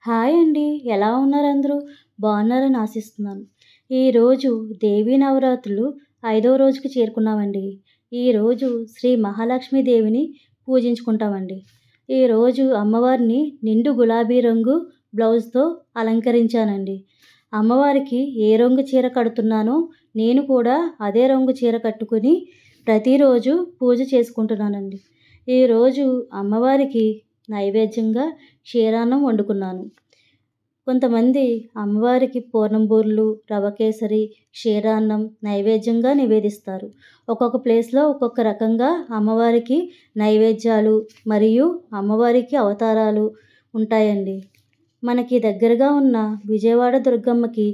Hi అండి. ఎలా ఉన్నారు అందరూ? బాగున్నారని ఆశిస్తున్నాను. ఈరోజు దేవీ నవరాత్రులు 5వ రోజుకి చేరుకున్నామండి. ఈరోజు శ్రీ మహాలక్ష్మి దేవిని పూజించుకుంటామండి. ఈరోజు అమ్మవారిని నిండు గులాబీ రంగు బ్లౌజ్‌తో అలంకరించానండి. అమ్మవారికి ఏ రంగు చీర కడుతున్నానో నేను కూడా అదే రంగు చీర కట్టుకొని ప్రతిరోజు పూజ చేసుకుంటున్నానండి. ఈరోజు అమ్మవారికి నైవేద్యంగా క్షీరాన్నం వండుకున్నాను. కొంతమంది అమ్మవారికి పూర్ణం బూరెలు, రవ్వ కేసరి, క్షీరాన్నం నైవేద్యంగా నివేదిస్తారు. ఒక్కొక్క ప్లేస్‌లో ఒక్కొక్క రకంగా అమ్మవారికి నైవేద్యాలు మరియు అమ్మవారికి అవతారాలు ఉంటాయండి. మనకి దగ్గరగా ఉన్న విజయవాడ దుర్గమ్మకి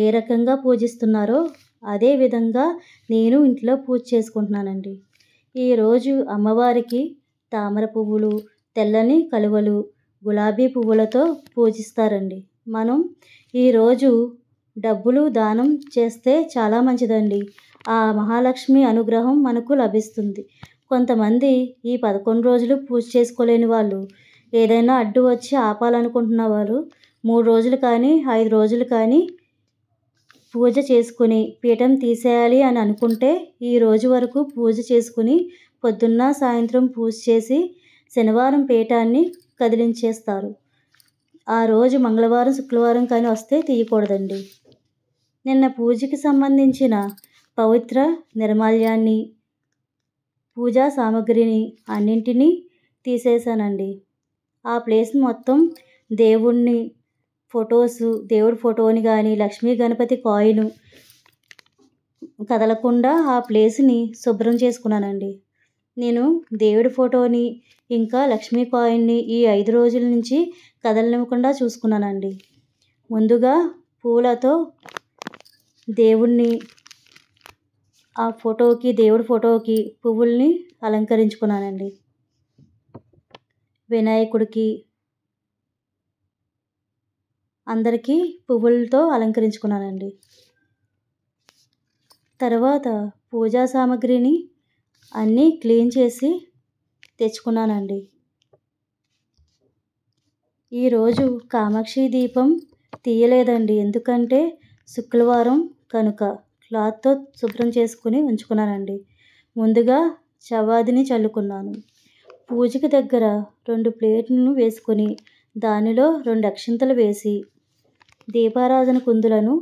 ఏ రకంగా పూజిస్తున్నారో అదే విధంగా నేను ఇంట్లో పూజ చేసుకుంటున్నానండి. ఈరోజు అమ్మవారికి తామర పువ్వులు, తెల్లని కలువలు, గులాబీ పువ్వులతో పూజిస్తారండి. మనం ఈరోజు డబ్బులు దానం చేస్తే చాలా మంచిదండి. ఆ మహాలక్ష్మి అనుగ్రహం మనకు లభిస్తుంది. కొంతమంది ఈ 11 రోజులు పూజ చేసుకోలేని వాళ్ళు, ఏదైనా అడ్డు వచ్చి ఆపాలనుకుంటున్న వారు 3 రోజులు కానీ, 5 రోజులు కానీ పూజ చేసుకుని పీఠం తీసేయాలి అని అనుకుంటే ఈ రోజు వరకు పూజ చేసుకుని పొద్దున్న, సాయంత్రం పూజ చేసి శనివారం పీఠాన్ని కదిలించేస్తారు. ఆ రోజు మంగళవారం, శుక్రవారం కానీ వస్తే తీయకూడదండి. నిన్న పూజకి సంబంధించిన పవిత్ర నిర్మాల్యాన్ని, పూజా సామాగ్రిని అన్నింటినీ తీసేశానండి. ఆ ప్లేస్ మొత్తం దేవుడి ఫోటోని కానీ, లక్ష్మీ గణపతి కాయిను కదలకుండా ఆ ప్లేస్ని శుభ్రం చేసుకున్నానండి. నేను దేవుడి ఫోటోని ఇంకా లక్ష్మీ కాయిన్ని ఈ 5 రోజుల నుంచి కదలనివ్వకుండా చూసుకున్నానండి. ముందుగా పూలతో దేవుడి ఫోటోకి పువ్వుల్ని అలంకరించుకున్నానండి. వినాయకుడికి అందరికీ పువ్వులతో అలంకరించుకున్నానండి. తర్వాత పూజా సామాగ్రిని అన్నీ క్లీన్ చేసి తెచ్చుకున్నానండి. ఈరోజు కామాక్షి దీపం తీయలేదండి. ఎందుకంటే శుక్రవారం కనుక క్లాత్తో శుభ్రం చేసుకుని ఉంచుకున్నానండి. ముందుగా చవాదిని చల్లుకున్నాను. పూజకి దగ్గర 2 ప్లేట్లను వేసుకొని దానిలో 2 అక్షింతలు వేసి దీపారాధన కుందులను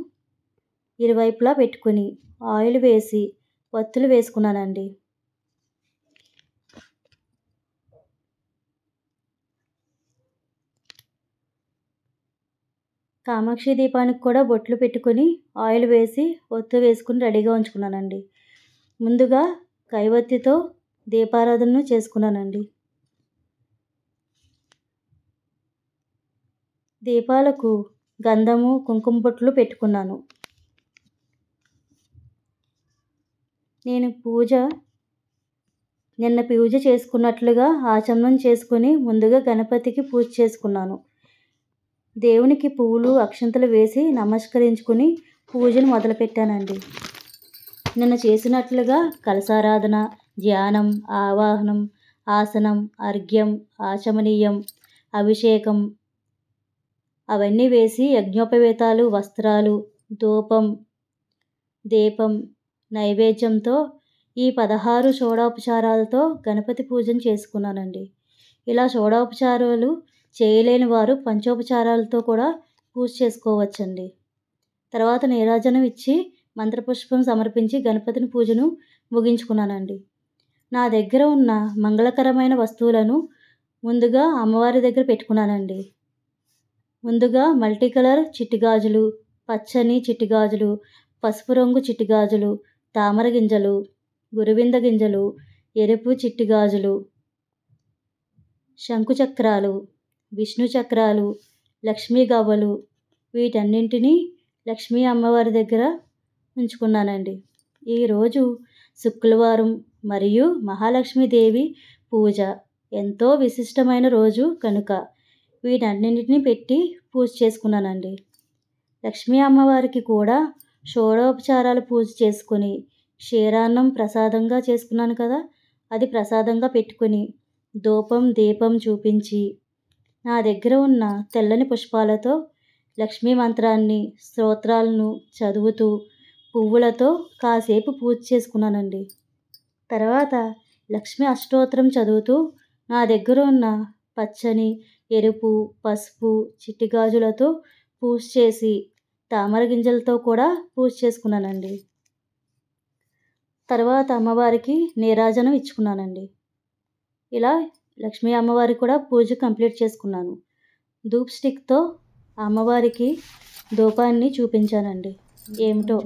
ఇరువైపులా పెట్టుకుని ఆయిల్ వేసి వత్తులు వేసుకున్నానండి. కామాక్షి దీపానికి కూడా బొట్లు పెట్టుకొని ఆయిల్ వేసి ఒత్తు వేసుకుని రెడీగా ఉంచుకున్నానండి. ముందుగా కైవత్తితో దీపారాధనను చేసుకున్నానండి. దీపాలకు గంధము, కుంకుమ బొట్లు పెట్టుకున్నాను. నేను నిన్న పూజ చేసుకున్నట్లుగా ఆచమనం చేసుకుని ముందుగా గణపతికి పూజ చేసుకున్నాను. దేవునికి పువ్వులు, అక్షంతలు వేసి నమస్కరించుకుని పూజను మొదలుపెట్టానండి. నిన్న చేసినట్లుగా కలశారాధన, ధ్యానం, ఆవాహనం, ఆసనం, అర్ఘ్యం, ఆచమనీయం, అభిషేకం అవన్నీ వేసి యజ్ఞోపవీతాలు, వస్త్రాలు, ధూపం, దీపం, నైవేద్యంతో ఈ 16 షోడోపచారాలతో గణపతి పూజను చేసుకున్నానండి. ఇలా షోడోపచారాలు చేయలేని వారు పంచోపచారాలతో కూడా పూజ చేసుకోవచ్చండి. తర్వాత నీరాజనం ఇచ్చి మంత్రపుష్పం సమర్పించి గణపతిని పూజను ముగించుకున్నానండి. నా దగ్గర ఉన్న మంగళకరమైన వస్తువులను ముందుగా అమ్మవారి దగ్గర పెట్టుకున్నానండి. ముందుగా మల్టీ కలర్ చిట్టిగాజులు, పచ్చని చిట్టిగాజులు, పసుపు రంగు చిట్టిగాజులు, తామర గింజలు, గురువింద గింజలు, ఎరుపు చిట్టిగాజులు, శంకుచక్రాలు, విష్ణు చక్రాలు, లక్ష్మీ గవ్వలు వీటన్నింటినీ లక్ష్మీ అమ్మవారి దగ్గర ఉంచుకున్నానండి. ఈరోజు శుక్రవారం మరియు మహాలక్ష్మీదేవి పూజ ఎంతో విశిష్టమైన రోజు కనుక వీటన్నింటినీ పెట్టి పూజ చేసుకున్నానండి. లక్ష్మీ అమ్మవారికి కూడా షోడోపచారాలు పూజ చేసుకుని క్షీరాన్నం ప్రసాదంగా చేసుకున్నాను కదా, అది ప్రసాదంగా పెట్టుకుని ధూపం, దీపం చూపించి నా దగ్గర ఉన్న తెల్లని పుష్పాలతో లక్ష్మీ మంత్రాన్ని, స్తోత్రాలను చదువుతూ పువ్వులతో కాసేపు పూజ చేసుకున్నానండి. తర్వాత లక్ష్మీ అష్టోత్తరం చదువుతూ నా దగ్గర ఉన్న పచ్చని, ఎరుపు, పసుపు, చిట్టి గాజులతో పూజ చేసి తామర గింజలతో కూడా పూజ చేసుకున్నానండి. తర్వాత అమ్మవారికి నీరాజనం ఇచ్చుకున్నానండి. ఇలా లక్ష్మీ అమ్మవారికి కూడా పూజ కంప్లీట్ చేసుకున్నాను. ధూప్ స్టిక్తో అమ్మవారికి ధూపాన్ని చూపించానండి. ఏమిటో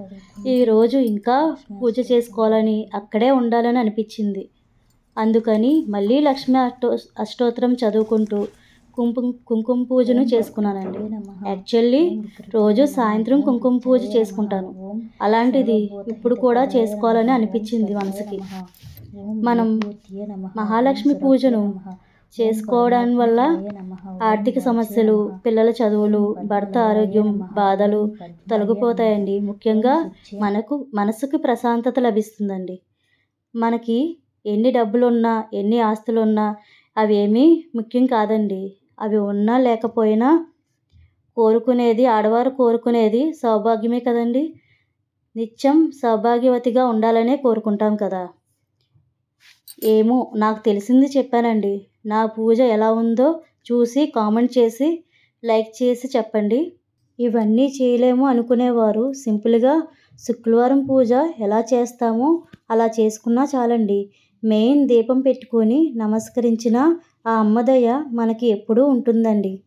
ఈరోజు ఇంకా పూజ చేసుకోవాలని, అక్కడే ఉండాలని అనిపించింది. అందుకని మళ్ళీ లక్ష్మీ అష్టోత్తరం చదువుకుంటూ కుంకుమ పూజను చేసుకున్నానండి. యాక్చువల్లీ రోజు సాయంత్రం కుంకుమ పూజ చేసుకుంటాను. అలాంటిది ఇప్పుడు కూడా చేసుకోవాలని అనిపించింది మనసుకి. మనం మహాలక్ష్మి పూజను చేసుకోవడం వల్ల ఆర్థిక సమస్యలు, పిల్లల చదువులు, భర్త ఆరోగ్యం, బాధలు తొలగిపోతాయండి. ముఖ్యంగా మనసుకు ప్రశాంతత లభిస్తుందండి. మనకి ఎన్ని డబ్బులున్నా, ఎన్ని ఆస్తులున్నా అవేమీ ముఖ్యం కాదండి. అవి ఉన్నా లేకపోయినా ఆడవారు కోరుకునేది సౌభాగ్యమే కదండి. నిత్యం సౌభాగ్యవతిగా ఉండాలనే కోరుకుంటాం కదా. ఏమో నాకు తెలిసింది చెప్పానండి. నా పూజ ఎలా ఉందో చూసి కామెంట్ చేసి లైక్ చేసి చెప్పండి. ఇవన్నీ చేయలేము అనుకునేవారు సింపుల్గా శుక్రవారం పూజ ఎలా చేస్తామో అలా చేసుకున్నా చాలండి. మెయిన్ దీపం పెట్టుకొని నమస్కరించిన ఆ అమ్మ దయ మనకి ఎప్పుడూ ఉంటుందండి.